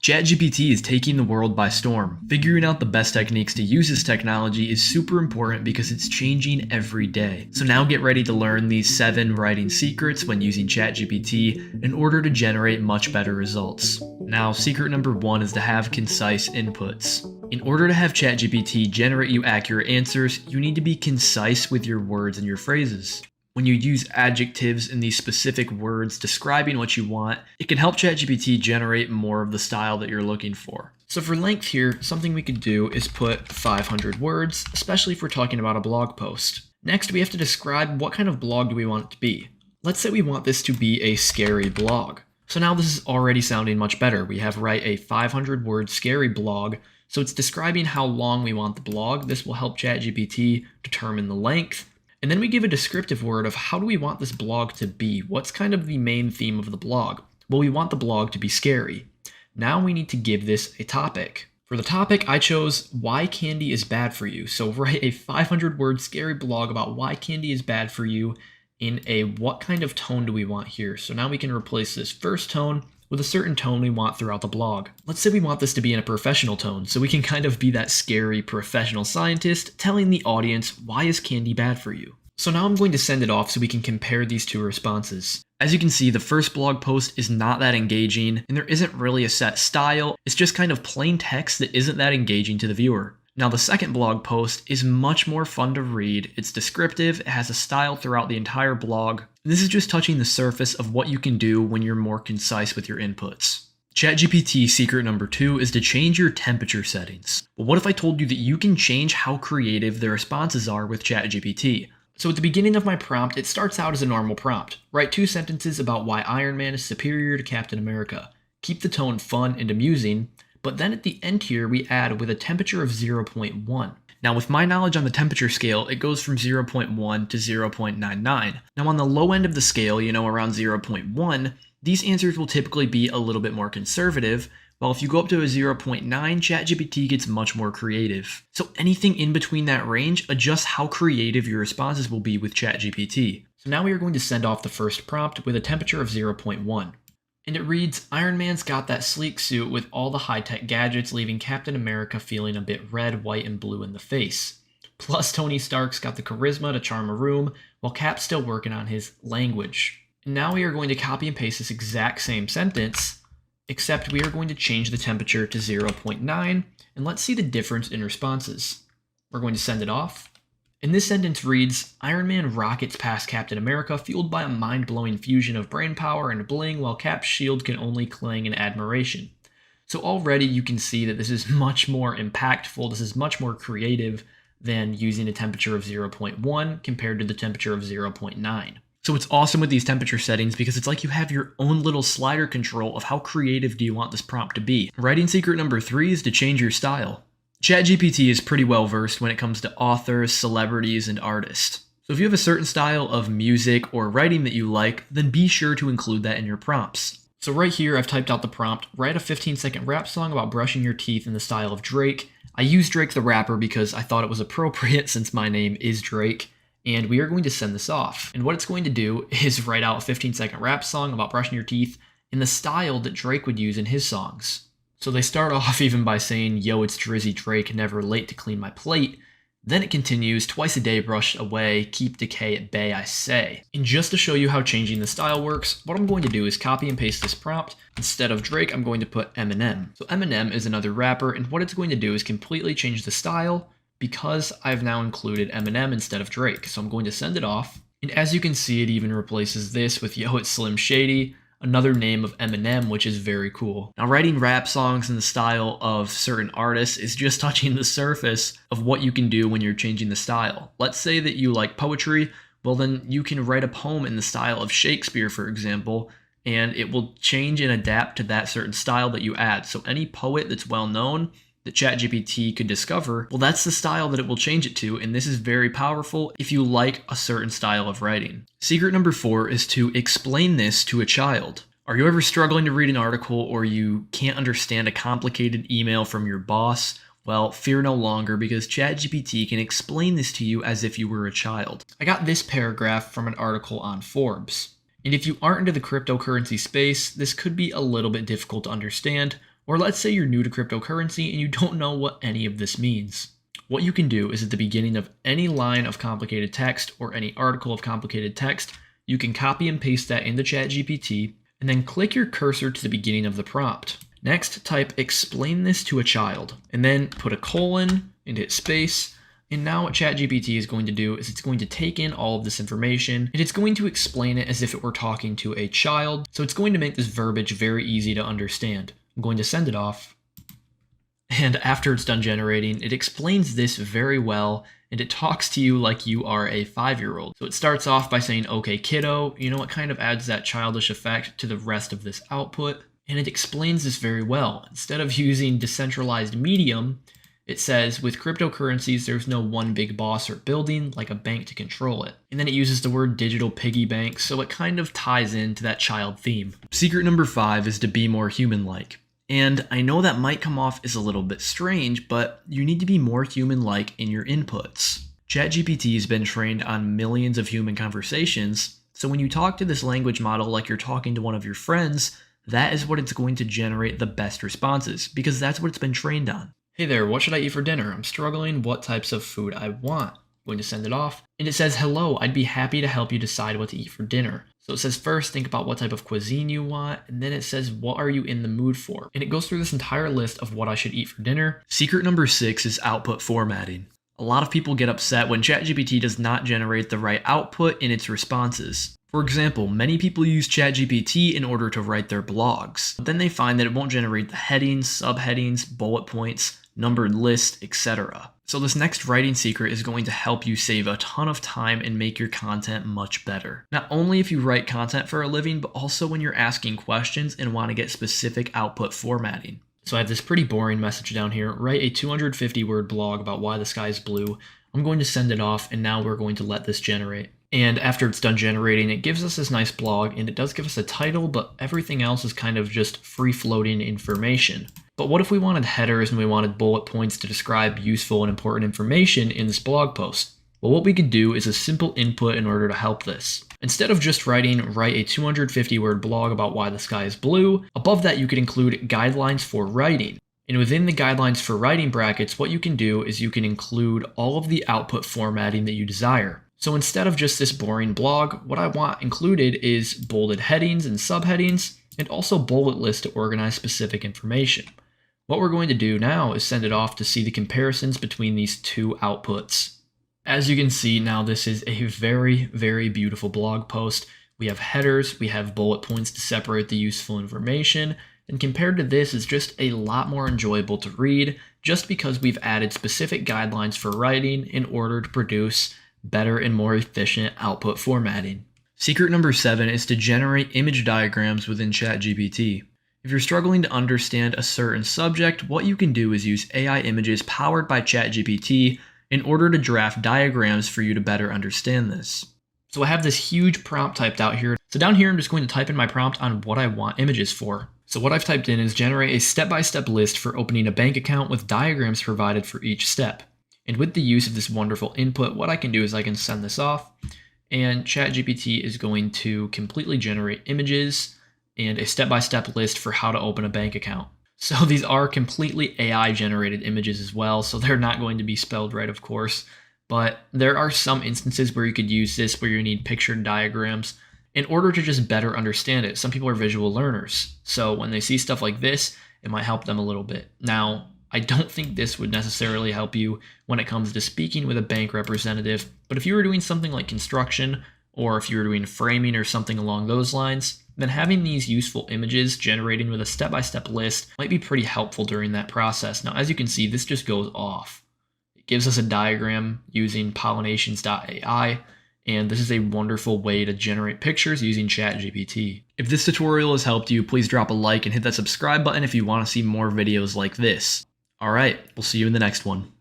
ChatGPT is taking the world by storm. Figuring out the best techniques to use this technology is super important because it's changing every day. So now get ready to learn these 7 writing secrets when using ChatGPT in order to generate much better results. Now, secret number 1 is to have concise inputs. In order to have ChatGPT generate you accurate answers, you need to be concise with your words and your phrases. When you use adjectives in these specific words describing what you want, it can help ChatGPT generate more of the style that you're looking for. So for length here, something we could do is put 500 words, especially if we're talking about a blog post. Next, we have to describe what kind of blog do we want it to be. Let's say we want this to be a scary blog. So now this is already sounding much better. We have write a 500 word scary blog. So it's describing how long we want the blog. This will help ChatGPT determine the length. And then we give a descriptive word of how do we want this blog to be? What's kind of the main theme of the blog? Well, we want the blog to be scary. Now we need to give this a topic. For the topic, I chose why candy is bad for you. So write a 500 word scary blog about why candy is bad for you in a what kind of tone do we want here? So now we can replace this first tone with a certain tone we want throughout the blog. Let's say we want this to be in a professional tone, so we can kind of be that scary professional scientist telling the audience why is candy bad for you. So now I'm going to send it off so we can compare these two responses. As you can see, the first blog post is not that engaging, and there isn't really a set style. It's just kind of plain text that isn't that engaging to the viewer. Now the second blog post is much more fun to read. It's descriptive, it has a style throughout the entire blog. This is just touching the surface of what you can do when you're more concise with your inputs. ChatGPT secret number 2 is to change your temperature settings. But what if I told you that you can change how creative the responses are with ChatGPT? So at the beginning of my prompt, it starts out as a normal prompt. Write 2 sentences about why Iron Man is superior to Captain America. Keep the tone fun and amusing, but then at the end here, we add with a temperature of 0.1. Now with my knowledge on the temperature scale, it goes from 0.1 to 0.99. Now on the low end of the scale, around 0.1, these answers will typically be a little bit more conservative, while if you go up to a 0.9, ChatGPT gets much more creative. So anything in between that range adjusts how creative your responses will be with ChatGPT. So now we are going to send off the first prompt with a temperature of 0.1. And it reads, Iron Man's got that sleek suit with all the high-tech gadgets, leaving Captain America feeling a bit red, white, and blue in the face. Plus, Tony Stark's got the charisma to charm a room, while Cap's still working on his language. And now we are going to copy and paste this exact same sentence, except we are going to change the temperature to 0.9, and let's see the difference in responses. We're going to send it off. And this sentence reads, Iron Man rockets past Captain America, fueled by a mind-blowing fusion of brain power and bling, while Cap's shield can only cling in admiration. So already you can see that this is much more impactful, this is much more creative than using a temperature of 0.1 compared to the temperature of 0.9. So it's awesome with these temperature settings because it's like you have your own little slider control of how creative do you want this prompt to be. Writing secret number 3 is to change your style. ChatGPT is pretty well versed when it comes to authors, celebrities, and artists. So if you have a certain style of music or writing that you like, then be sure to include that in your prompts. So right here, I've typed out the prompt, write a 15-second rap song about brushing your teeth in the style of Drake. I used Drake the rapper because I thought it was appropriate since my name is Drake. And we are going to send this off. And what it's going to do is write out a 15-second rap song about brushing your teeth in the style that Drake would use in his songs. So they start off even by saying, yo, it's Drizzy Drake, never late to clean my plate. Then it continues, twice a day brushed away, keep decay at bay, I say. And just to show you how changing the style works, what I'm going to do is copy and paste this prompt. Instead of Drake, I'm going to put Eminem. So Eminem is another rapper, and what it's going to do is completely change the style because I've now included Eminem instead of Drake. So I'm going to send it off. And as you can see, it even replaces this with yo, it's Slim Shady, another name of Eminem, which is very cool. Now, writing rap songs in the style of certain artists is just touching the surface of what you can do when you're changing the style. Let's say that you like poetry, well then you can write a poem in the style of Shakespeare, for example, and it will change and adapt to that certain style that you add. So any poet that's well known that ChatGPT could discover, well, that's the style that it will change it to, and this is very powerful if you like a certain style of writing. Secret number 4 is to explain this to a child. Are you ever struggling to read an article or you can't understand a complicated email from your boss? Well, fear no longer because ChatGPT can explain this to you as if you were a child. I got this paragraph from an article on Forbes. And if you aren't into the cryptocurrency space, this could be a little bit difficult to understand. Or let's say you're new to cryptocurrency and you don't know what any of this means. What you can do is at the beginning of any line of complicated text or any article of complicated text, you can copy and paste that into ChatGPT and then click your cursor to the beginning of the prompt. Next, type "explain this to a child" and then put a colon and hit space. And now what ChatGPT is going to do is it's going to take in all of this information and it's going to explain it as if it were talking to a child. So it's going to make this verbiage very easy to understand. I'm going to send it off. And after it's done generating, it explains this very well and it talks to you like you are a 5-year-old. So it starts off by saying, "Okay, kiddo," it kind of adds that childish effect to the rest of this output. And it explains this very well. Instead of using decentralized medium, it says, "With cryptocurrencies, there's no one big boss or building like a bank to control it." And then it uses the word digital piggy bank, so it kind of ties into that child theme. Secret number 5 is to be more human-like. And I know that might come off as a little bit strange, but you need to be more human-like in your inputs. ChatGPT has been trained on millions of human conversations, so when you talk to this language model like you're talking to one of your friends, that is what it's going to generate the best responses, because that's what it's been trained on. "Hey there, what should I eat for dinner? I'm struggling. What types of food I want?" I'm going to send it off. And it says, "Hello, I'd be happy to help you decide what to eat for dinner." So it says first, think about what type of cuisine you want. And then it says, what are you in the mood for? And it goes through this entire list of what I should eat for dinner. Secret number 6 is output formatting. A lot of people get upset when ChatGPT does not generate the right output in its responses. For example, many people use ChatGPT in order to write their blogs, but then they find that it won't generate the headings, subheadings, bullet points, numbered lists, etc. So this next writing secret is going to help you save a ton of time and make your content much better. Not only if you write content for a living, but also when you're asking questions and want to get specific output formatting. So I have this pretty boring message down here. Write a 250-word blog about why the sky is blue. I'm going to send it off, and now we're going to let this generate. And after it's done generating, it gives us this nice blog, and it does give us a title, but everything else is kind of just free-floating information. But what if we wanted headers and we wanted bullet points to describe useful and important information in this blog post? Well, what we could do is a simple input in order to help this. Instead of just write a 250-word blog about why the sky is blue, above that you could include guidelines for writing. And within the guidelines for writing brackets, what you can do is you can include all of the output formatting that you desire. So instead of just this boring blog, what I want included is bolded headings and subheadings, and also bullet lists to organize specific information. What we're going to do now is send it off to see the comparisons between these two outputs. As you can see now, this is a very, very beautiful blog post. We have headers, we have bullet points to separate the useful information, and compared to this, it's just a lot more enjoyable to read just because we've added specific guidelines for writing in order to produce better and more efficient output formatting. Secret number 7 is to generate image diagrams within ChatGPT. If you're struggling to understand a certain subject, what you can do is use AI images powered by ChatGPT in order to draft diagrams for you to better understand this. So I have this huge prompt typed out here. So down here, I'm just going to type in my prompt on what I want images for. So what I've typed in is generate a step-by-step list for opening a bank account with diagrams provided for each step. And with the use of this wonderful input, what I can do is I can send this off, and ChatGPT is going to completely generate images and a step-by-step list for how to open a bank account. So these are completely AI-generated images as well, so they're not going to be spelled right, of course. But there are some instances where you could use this where you need pictured diagrams in order to just better understand it. Some people are visual learners, so when they see stuff like this, it might help them a little bit. Now, I don't think this would necessarily help you when it comes to speaking with a bank representative, but if you were doing something like construction, or if you were doing framing or something along those lines, then having these useful images generating with a step-by-step list might be pretty helpful during that process. Now, as you can see, this just goes off. It gives us a diagram using pollinations.ai, and this is a wonderful way to generate pictures using ChatGPT. If this tutorial has helped you, please drop a like and hit that subscribe button if you want to see more videos like this. Alright, we'll see you in the next one.